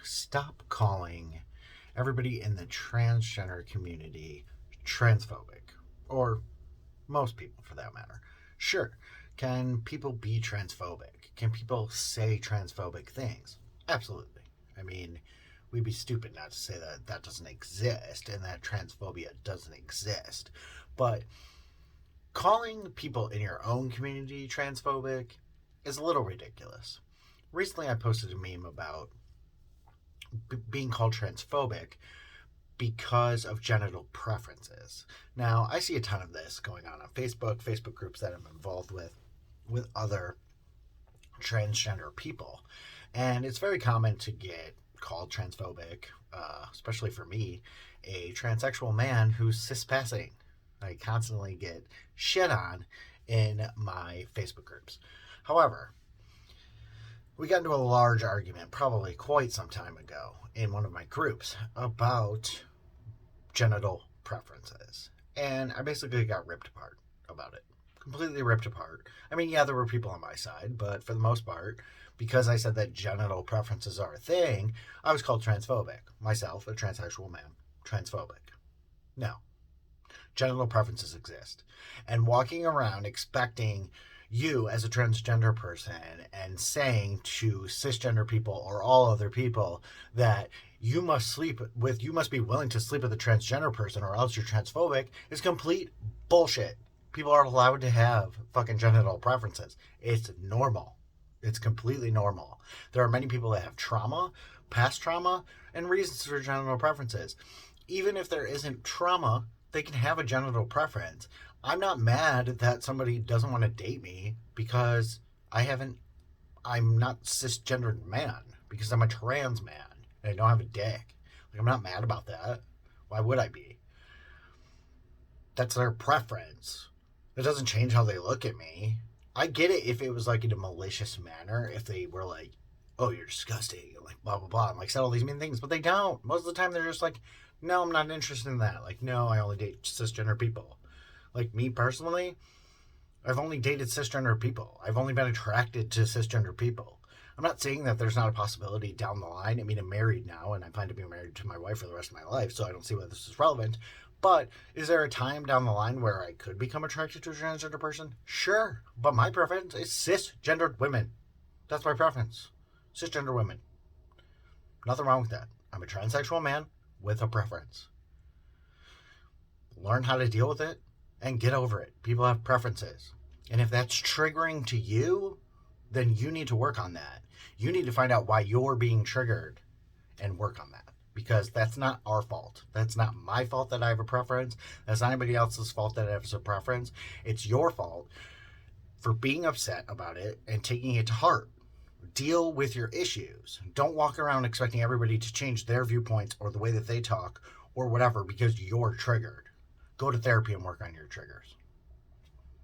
stop calling everybody in the transgender community transphobic, or most people for that matter. Sure, can people be transphobic? Can people say transphobic things? Absolutely. I mean, we'd be stupid not to say that that doesn't exist and that transphobia doesn't exist. But calling people in your own community transphobic is a little ridiculous. Recently, I posted a meme about being called transphobic because of genital preferences. Now, I see a ton of this going on Facebook groups that I'm involved with other transgender people. And it's very common to get called transphobic, especially for me, a transsexual man who's cis-passing. I constantly get shit on in my Facebook groups. However, we got into a large argument probably quite some time ago in one of my groups about genital preferences. And I basically got ripped apart about it. Completely ripped apart. I mean, yeah, there were people on my side, but for the most part, because I said that genital preferences are a thing, I was called transphobic. Myself, a transsexual man, transphobic. No. Genital preferences exist. And walking around expecting you as a transgender person and saying to cisgender people or all other people that you must be willing to sleep with a transgender person or else you're transphobic is complete bullshit. People are allowed to have fucking genital preferences. It's normal. It's completely normal. There are many people that have trauma, past trauma, and reasons for genital preferences. Even if there isn't trauma, they can have a genital preference. I'm not mad that somebody doesn't want to date me because I'm not cisgendered man, because I'm a trans man and I don't have a dick. Like, I'm not mad about that. Why would I be? That's their preference. It doesn't change how they look at me. I get it if it was like in a malicious manner, if they were like, oh, you're disgusting, and like blah blah blah, and like said all these mean things, but they don't. Most of the time they're just like, no, I'm not interested in that. Like, no, I only date cisgender people. Like, me personally, I've only dated cisgender people. I've only been attracted to cisgender people. I'm not saying that there's not a possibility down the line. I mean, I'm married now, and I plan to be married to my wife for the rest of my life, so I don't see why this is relevant. But is there a time down the line where I could become attracted to a transgender person? Sure. But my preference is cisgendered women. That's my preference. Cisgender women. Nothing wrong with that. I'm a transsexual man with a preference. Learn how to deal with it and get over it. People have preferences. And if that's triggering to you, then you need to work on that. You need to find out why you're being triggered and work on that. Because that's not our fault. That's not my fault that I have a preference. That's not anybody else's fault that I have a preference. It's your fault for being upset about it and taking it to heart. Deal with your issues. Don't walk around expecting everybody to change their viewpoints or the way that they talk or whatever because you're triggered. Go to therapy and work on your triggers.